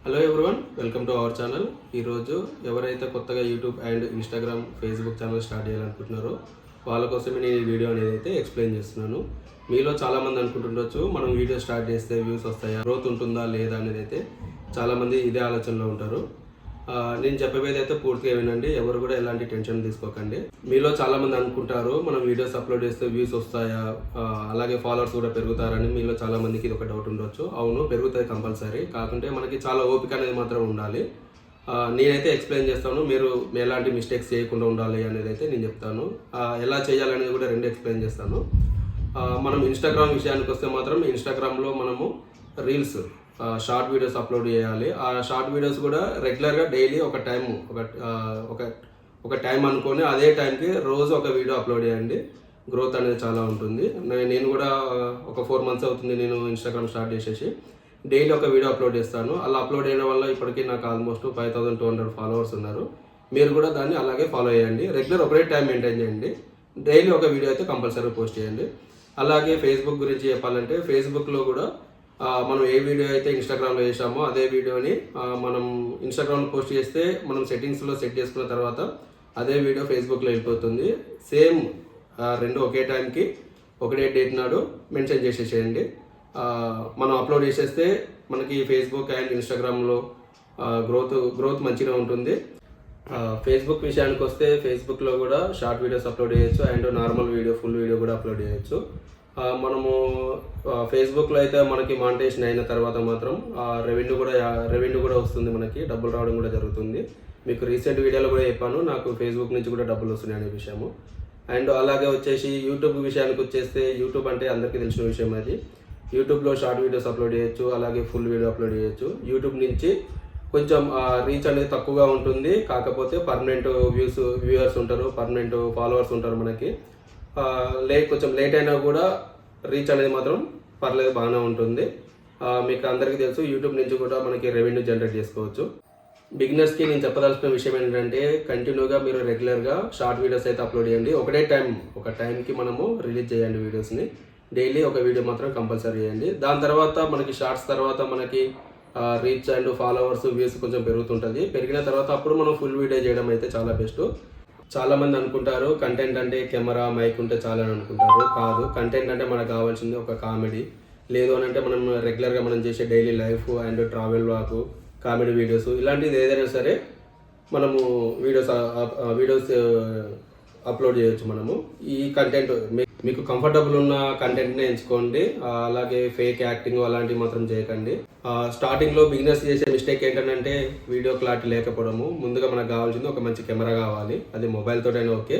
Hello everyone, welcome to our channel. ఈరోజు ఎవరైతే కొత్తగా YouTube and Instagram, Facebook channel start చేయాలనుకుంటున్నారో వాళ్ళ కోసమే నేను ఈ వీడియో అనేది అయితే ఎక్స్ప్లెయిన్ చేస్తున్నాను. మీలో చాలామంది అనుకుంటుండొచ్చు, మనం వీడియో స్టార్ట్ చేస్తే వ్యూస్ వస్తాయా, గ్రోత్ ఉంటుందా లేదా అనేది అయితే చాలామంది ఇదే ఆలోచనలో ఉంటారు. నేను చెప్పేది అయితే పూర్తిగా వినండి, ఎవరు కూడా ఎలాంటి టెన్షన్ తీసుకోకండి. మీలో చాలామంది అనుకుంటారు, మనం వీడియోస్ అప్లోడ్ చేస్తే వ్యూస్ వస్తాయా, అలాగే ఫాలోవర్స్ కూడా పెరుగుతారని మీలో చాలామందికి ఇది ఒక డౌట్ ఉండొచ్చు. అవును, పెరుగుతాయి కంపల్సరీ. కాకుంటే మనకి చాలా ఓపిక అనేది మాత్రం ఉండాలి. నేనైతే ఎక్స్ప్లెయిన్ చేస్తాను, మీరు ఎలాంటి మిస్టేక్స్ చేయకుండా ఉండాలి అనేది అయితే నేను చెప్తాను. ఎలా చేయాలనేది కూడా రెండు ఎక్స్ప్లెయిన్ చేస్తాను. మనం ఇన్స్టాగ్రామ్ విషయానికి వస్తే మాత్రం ఇన్స్టాగ్రామ్లో మనము రీల్స్, షార్ట్ వీడియోస్ అప్లోడ్ చేయాలి. ఆ షార్ట్ వీడియోస్ కూడా రెగ్యులర్గా డైలీ ఒక టైం అనుకొని అదే టైంకి రోజు ఒక వీడియో అప్లోడ్ చేయండి. గ్రోత్ అనేది చాలా ఉంటుంది. నేను కూడా ఒక 4 months అవుతుంది నేను ఇన్స్టాగ్రామ్ స్టార్ట్ చేసేసి. డైలీ ఒక వీడియో అప్లోడ్ చేస్తాను. అలా అప్లోడ్ చేయడం వల్ల ఇప్పటికీ నాకు ఆల్మోస్ట్ 5200 ఫాలోవర్స్ ఉన్నారు. మీరు కూడా దాన్ని అలాగే ఫాలో చేయండి. రెగ్యులర్ ఒకటే టైం మెయింటైన్ చేయండి. డైలీ ఒక వీడియో అయితే కంపల్సరీ పోస్ట్ చేయండి. అలాగే ఫేస్బుక్ గురించి చెప్పాలంటే, ఫేస్బుక్లో కూడా మనం ఏ వీడియో అయితే ఇన్స్టాగ్రామ్లో చేసామో అదే వీడియోని మనం ఇన్స్టాగ్రామ్లో పోస్ట్ చేస్తే మనం సెట్టింగ్స్లో సెట్ చేసుకున్న తర్వాత అదే వీడియో ఫేస్బుక్లో వెళ్ళిపోతుంది. సేమ్ రెండు ఒకే టైంకి ఒకటే డేట్ నాడు మెన్షన్ చేసేసేయండి. మనం అప్లోడ్ చేసేస్తే మనకి ఫేస్బుక్ అండ్ ఇన్స్టాగ్రామ్లో గ్రోత్ మంచిగా ఉంటుంది. ఫేస్బుక్ విషయానికి వస్తే ఫేస్బుక్లో కూడా షార్ట్ వీడియోస్ అప్లోడ్ చేయొచ్చు and normal video, full video కూడా అప్లోడ్ చేయొచ్చు. మనము ఫేస్బుక్లో అయితే మనకి మానిటైజేషన్ అయిన తర్వాత మాత్రం రెవెన్యూ కూడా వస్తుంది, మనకి డబ్బులు రావడం కూడా జరుగుతుంది. మీకు రీసెంట్ వీడియోలో కూడా చెప్పాను, నాకు ఫేస్బుక్ నుంచి కూడా డబ్బులు వస్తున్నాయి అనే విషయము. అండ్ అలాగే వచ్చేసి యూట్యూబ్ విషయానికి వచ్చేస్తే, యూట్యూబ్ అంటే అందరికీ తెలిసిన విషయం. అది యూట్యూబ్లో షార్ట్ వీడియోస్ అప్లోడ్ చేయొచ్చు, అలాగే ఫుల్ వీడియో అప్లోడ్ చేయొచ్చు. యూట్యూబ్ నుంచి కొంచెం రీచ్ అనేది తక్కువగా ఉంటుంది, కాకపోతే పర్మనెంట్ వ్యూవర్స్ ఉంటారు, పర్మనెంట్ ఫాలోవర్స్ ఉంటారు మనకి. కొంచెం లేట్ అయినా కూడా రీచ్ అనేది మాత్రం పర్లేదు, బాగానే ఉంటుంది. మీకు అందరికీ తెలుసు, యూట్యూబ్ నుంచి కూడా మనకి రెవెన్యూ జనరేట్ చేసుకోవచ్చు. బిగినర్స్కి నేను చెప్పదలుచుకున్న విషయం ఏంటంటే, కంటిన్యూగా మీరు రెగ్యులర్గా షార్ట్ వీడియోస్ అయితే అప్లోడ్ చేయండి. ఒక టైంకి మనము రిలీజ్ చేయండి వీడియోస్ని. డైలీ ఒక వీడియో మాత్రం కంపల్సరీ చేయండి. దాని తర్వాత మనకి షార్ట్స్ తర్వాత మనకి రీచ్ అండ్ ఫాలోవర్స్, వ్యూస్ కొంచెం పెరుగుతుంటుంది. పెరిగిన తర్వాత అప్పుడు మనం ఫుల్ వీడియో చేయడం అయితే చాలా బెస్ట్. చాలామంది అనుకుంటారు కంటెంట్ అంటే కెమెరా, మైక్ ఉంటే చాలా అని అనుకుంటారు. కాదు, కంటెంట్ అంటే మనకు కావాల్సింది ఒక కామెడీ, లేదు అని అంటే మనం రెగ్యులర్గా మనం చేసే daily life and travel vlog, comedy videos, ఇలాంటిది ఏదైనా సరే మనము వీడియోస్ అప్లోడ్ చేయొచ్చు. మనము ఈ కంటెంట్ మీకు కంఫర్టబుల్ ఉన్న కంటెంట్నే ఎంచుకోండి. అలాగే ఫేక్ యాక్టింగ్ అలాంటివి మాత్రం చేయకండి. స్టార్టింగ్లో బిగినర్స్ చేసే మిస్టేక్ ఏంటంటే వీడియో క్లారిటీ లేకపోవడము. ముందుగా మనకు కావాల్సింది ఒక మంచి కెమెరా కావాలి. అది మొబైల్ తోటైనా ఓకే,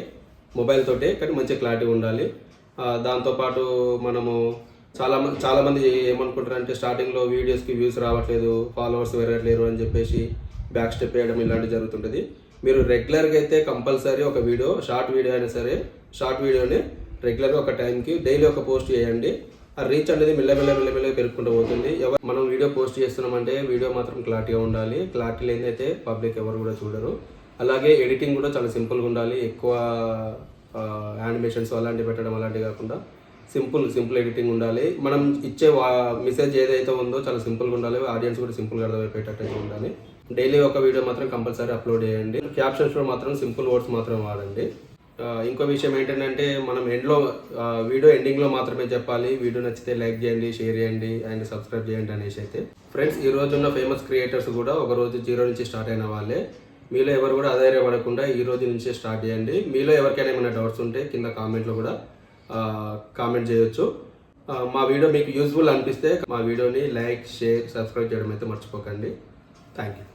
మొబైల్ తోటే, కానీ మంచి క్లారిటీ ఉండాలి. దాంతోపాటు మనము చాలామంది ఏమనుకుంటారంటే, స్టార్టింగ్లో వీడియోస్కి వ్యూస్ రావట్లేదు, ఫాలోవర్స్ పెరగట్లేరు అని చెప్పేసి బ్యాక్ స్టెప్ వేయడం ఇలాంటివి జరుగుతుంటుంది. మీరు రెగ్యులర్గా అయితే కంపల్సరీ ఒక వీడియో, షార్ట్ వీడియో అయినా సరే, షార్ట్ వీడియోని రెగ్యులర్గా ఒక టైంకి డైలీ ఒక పోస్ట్ చేయండి. ఆ రీచ్ అనేది మెల్లమెల్లగా పెరుగుకుంటూ పోతుంది. మనం వీడియో పోస్ట్ చేస్తున్నామంటే వీడియో మాత్రం క్లారిటీగా ఉండాలి. క్లారిటీ లేదైతే పబ్లిక్ ఎవరు కూడా చూడరు. అలాగే ఎడిటింగ్ కూడా చాలా సింపుల్గా ఉండాలి. ఎక్కువ యానిమేషన్స్ అలాంటివి పెట్టడం అలాంటివి కాకుండా సింపుల్ ఎడిటింగ్ ఉండాలి. మనం ఇచ్చే మెసేజ్ ఏదైతే ఉందో చాలా సింపుల్గా ఉండాలి. ఆడియన్స్ కూడా సింపుల్గా అర్థమైపోయేటట్టుగా ఉండాలి. డైలీ ఒక వీడియో మాత్రం కంపల్సరీ అప్లోడ్ చేయండి. క్యాప్షన్స్లో మాత్రం సింపుల్ వర్డ్స్ మాత్రం వాడండి. ఇంకో విషయం ఏంటంటే, మనం వీడియో ఎండింగ్లో మాత్రమే చెప్పాలి, వీడియో నచ్చితే లైక్ చేయండి, షేర్ చేయండి అండ్ సబ్స్క్రైబ్ చేయండి అనేసి అయితే. ఫ్రెండ్స్, ఈ రోజు ఉన్న ఫేమస్ క్రియేటర్స్ కూడా ఒక రోజు 0 నుంచి స్టార్ట్ అయిన వాళ్ళే. మీలో ఎవరు కూడా అధైర్యపడకుండా ఈ రోజు నుంచే స్టార్ట్ చేయండి. మీలో ఎవరికైనా ఏమైనా డౌట్స్ ఉంటే కింద కామెంట్లో కూడా కామెంట్ చేయొచ్చు. మా వీడియో మీకు యూజ్ఫుల్ అనిపిస్తే మా వీడియోని లైక్, షేర్, సబ్స్క్రైబ్ చేయడం అయితే మర్చిపోకండి. Thank you.